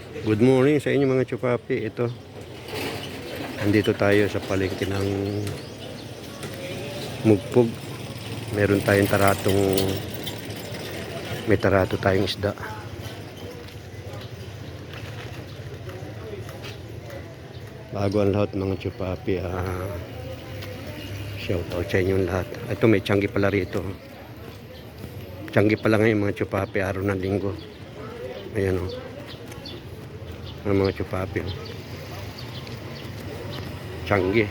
Good morning sa inyo mga chupapi. Ito, andito tayo sa palengke ng Mugpog. Meron tayong may tarato tayong isda. Bago ang lahat mga chupapi, shout out sa inyong lahat. Ito, may tiyanggi pala rito. Tiyanggi pala ngayon mga chupapi, araw ng linggo. Ayan o. Ang mga chupapi. Tiyanggi.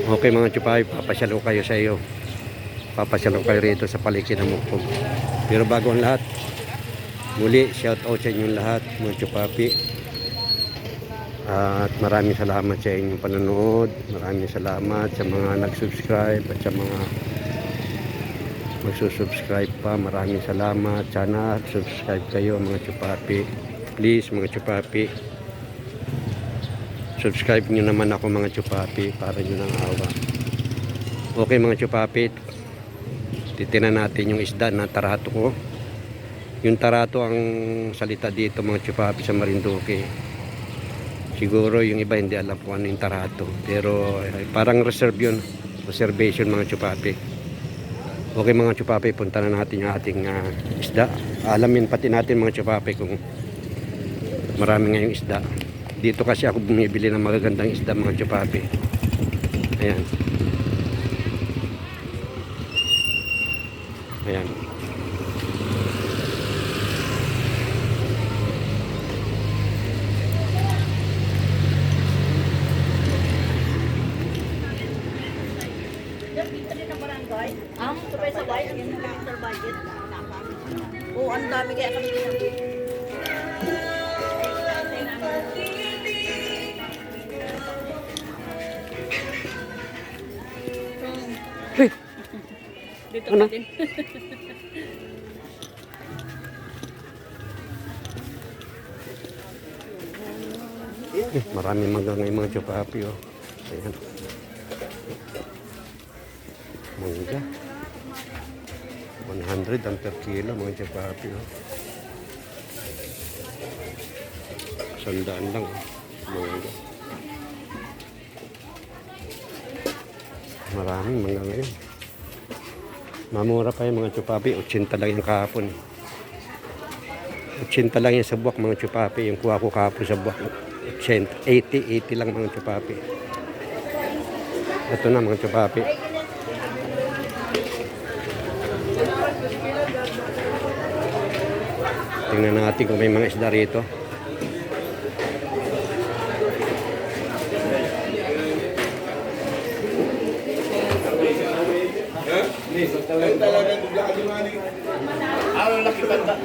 Okay mga chupapi, papasyalo kayo sa iyo. Papasyalo kayo rito sa palengke ng Mugpog. Pero bago ang lahat, muli shout out sa inyong lahat mga chupapi. At maraming salamat sa inyong panonood. Maraming salamat sa mga nag-subscribe at sa mga magsusubscribe pa. Maraming salamat. Sana subscribe kayo mga chupapi. Please mga chupapi, subscribe nyo naman ako mga chupapi para nyo ng awa. Okay mga chupapi, titinan natin yung isda na tarato ko. Yung tarato ang salita dito mga chupapi sa Marinduque. Siguro yung iba hindi alam kung ano yung tarato, pero parang reserve yun, reservation mga chupapi. Okay mga chupapi, punta na natin yung ating isda. Alamin pati natin mga chupapi kung marami ngayong isda. Dito kasi ako bumibili ng magagandang isda mga chupapi. Ayan. Ayan. Sabay sa white, yung Mr. Budget. Oo, ang dami kaya kami dito. Hey! Dito Ano? din. Maraming mangga ngayon mga chupapi. Oh. Ayan. Mangga. 100 ang per kilo mga chupapi. Oh. 100 lang. Mangga. Maraming mangga ngayon. Mamura pa yung mga chupapi. 80 lang yung kahapon. 80 lang yung sa buwak mga chupapi. Yung kuha ko kahapon sa buwak. 80 lang mga chupapi. Ito na mga chupapi. Tingnan natin kung may mga isda rito. Laki banda.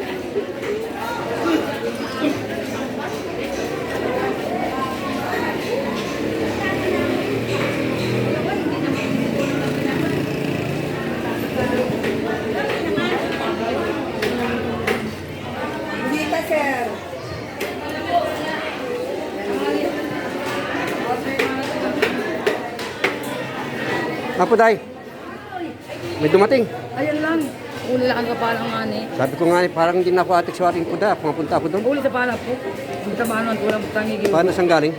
Dito, sir. Apo day. May dumating. Ayun lang. Uli lang ang kapalang nga ni. Sabi ko nga parang hindi na ako atik sa ating puda. Pumapunta ako doon. Uli sa pala po. Hindi sa paano ang tulang tangigil. Paano saan galing?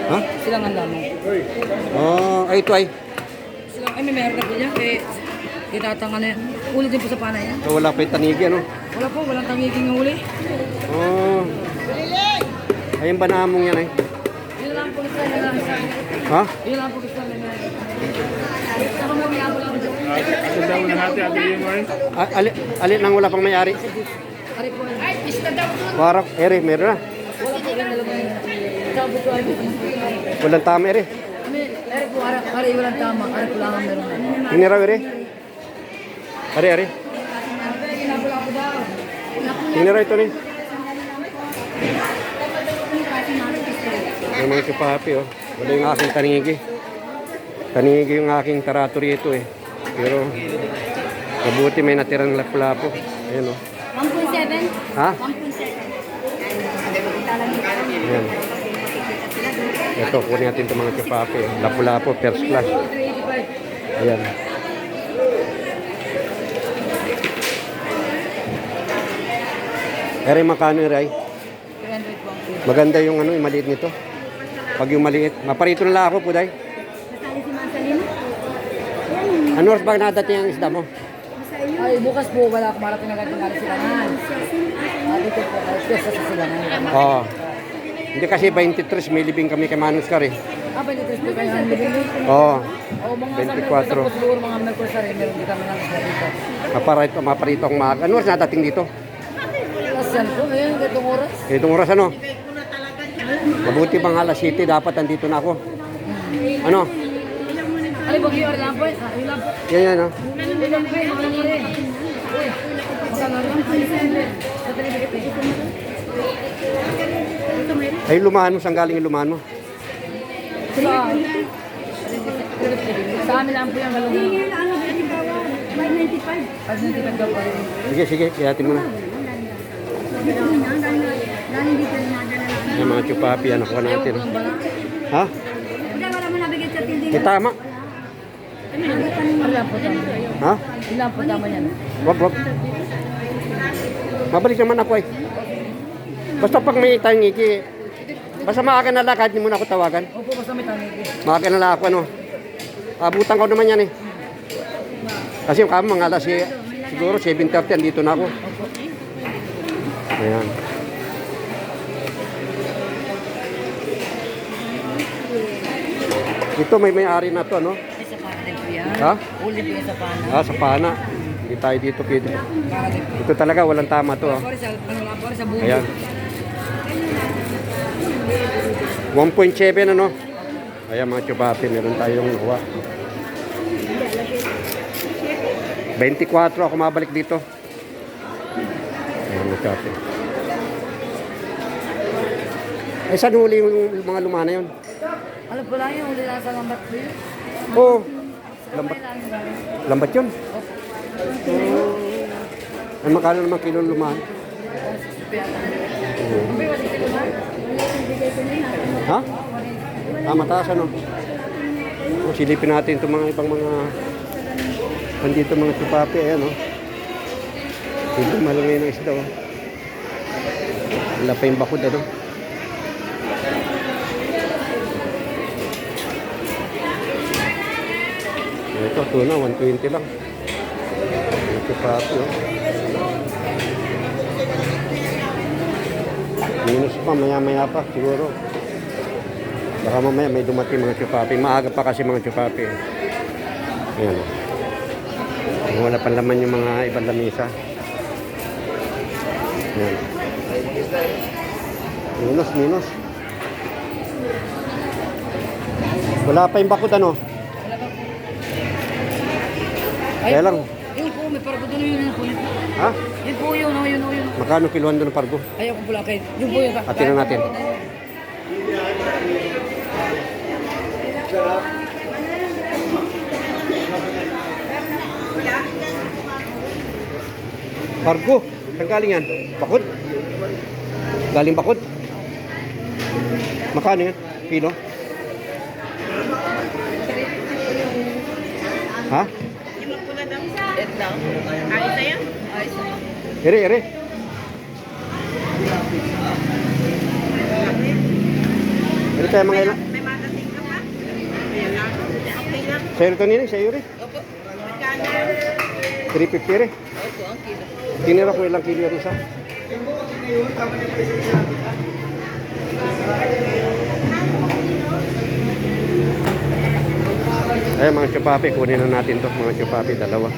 Ha? Silang ang damo. Oh, ay ito ay. Silang, ay may meron na po dyan. Kaya itatanga na yan. Uli din po sa pana yan. So, wala pa yung tanigi ano? Wala po, walang tangigil ng uli. Oh. Ayun ba namong yan ay? Yun lang po isa na lang isa. Ha? Yun lang po isa na lang. Saka mo may abo lang po. Sundan mo na natin ang bilhin mo rin. Alin nang wala pang may-ari? Ari po yan. Parang, ere, meron na. Wala po yan dalawa yan. Sabo po ay. Walang tama, ere. Ari po, ari walang tama. Ari po lang ang meron. Tiniraw, ere. Are, are. Tiniraw ito ni. May mga chupapi, oh. Wala yung aking tanigi. Tanigi yung aking tarato rito, eh. Pero, mabuti may natirang lapu-lapo. Ayan, oh. 1.7? Ha? 1.7. Ayan. Ito, kunin natin itong mga chupapi. Lapu-lapo, first class. Ayan. Ere, makano yung Ray? 300 po ang kilo. Maganda yung ano, yung maliit nito. Pag yung maliit. Maparito na lang ako po, Day. Ano oras ba nadating ang isda mo? Ay, bukas po, wala akong marating na ganito nga silangan. Dito po, piyesta sa silangan. Oo. Hindi kasi 23, may libing kami kay Manus Kar eh. 23 po kayo ang libing dito. Oo. O, mga 24. Tapos siguro mga Mercury, meron din kami ng isda dito. Maparito ang maaga. Ano oras nadating dito? Tapos yan po, ngayon, itong oras. Itong oras ano? Mabuti pang alas 7, dapat andito na ako. Ano? Ay, bagi yung lang po. Yun lang po. Yan, no? Yun lang po, ano na rin. Uy, magkano lang? Sa talibigit eh. Ay, lumahan mo. Saan galing yung lumahan mo? Sa amin lang po yung galungan. 595 daw po. Sige, kiyatin mo na. Yung mga chupapi, ano ko natin. Ayaw ko ng bala. Ha? Tama. Ilan po tama? Ha? Ilan po tama yan? Wag. Mabalik naman ako eh. Basta pag may tayong ngiki, basta maaga na lakad, hindi mo na ako tawagan. Opo, basta may tangi. Maaga na lang ako, ano. Abutan ko naman yan eh. Kasi yung kamo, mga alas siguro 7:30, andito na ako. Ayan. Ito may may-ari na to, no? Ay, sa pana din po yan. Ha? Uli po yan sa pana. Sa pana. Hindi tayo dito pwede. Para din po. Ito talaga, walang tama to. Sorry sa, ano lang po, sa bulo. Ayan. 1.7 ano? Ayan mga chupapi, meron tayong nakuha. 24 ako mabalik dito. Ayan mga chupapi. Eh saan huli yung mga lumana yun? Alam po lang yung uli lang sa lambat po yun. Oo. Lambat. Lambat yun? Ay magkano naman kilo ng lumahan? Oo. Ha? Mataas ano? Silipin natin itong mga ibang mga andito mga chupapi, ayan o. Hindi malangay ng isda o. Wala pa yung bakod ano. Ito, tuna, 120 lang. Mga chupapi o. Minus pa, maya-maya pa siguro. Baka mamaya may dumating mga chupapi. Maaga pa kasi mga chupapi. Ayan. Wala pa laman yung mga ibang lamisa. Ayan. Minus. Wala pa yung bakod ano? Kaya lang. Yun po, may pargo doon yun po. Ha? Yun po yun. Magkano kiluan doon ng pargo? Ayaw ko pula kayo. Yun po yun. Atin na natin. Pargo. Saan galing yan? Bakod? Galing bakod? Magkano yan? Kilo? Ha? Ere. Ere tayo mga ilan? May matating ka pa? Ayan lang. Okay lang. Sa'yo ito nila, sa'yo rin. Opo. Magkano? 350 rin. Opo, ang kilo. Tinira ko ilang kilo rin sa. Ay mga chupapi, kunin na natin to mga chupapi, dalawa.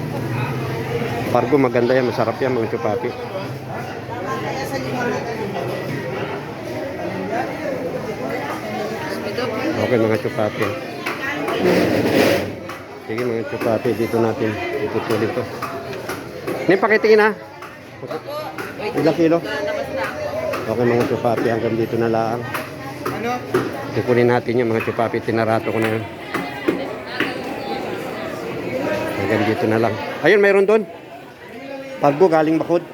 Pargo maganda yan, masarap yan mga chupapi. Okay mga chupapi. Sige mga chupapi, dito natin itutuloy to. Ngayon pakitingin ha. Ilang kilo? Okay mga chupapi, hanggang dito na lang. Kukunin natin yung mga chupapi, tinarato ko na yun. Hanggang dito na lang. Ayun, mayroon doon. Pargo galing bakod.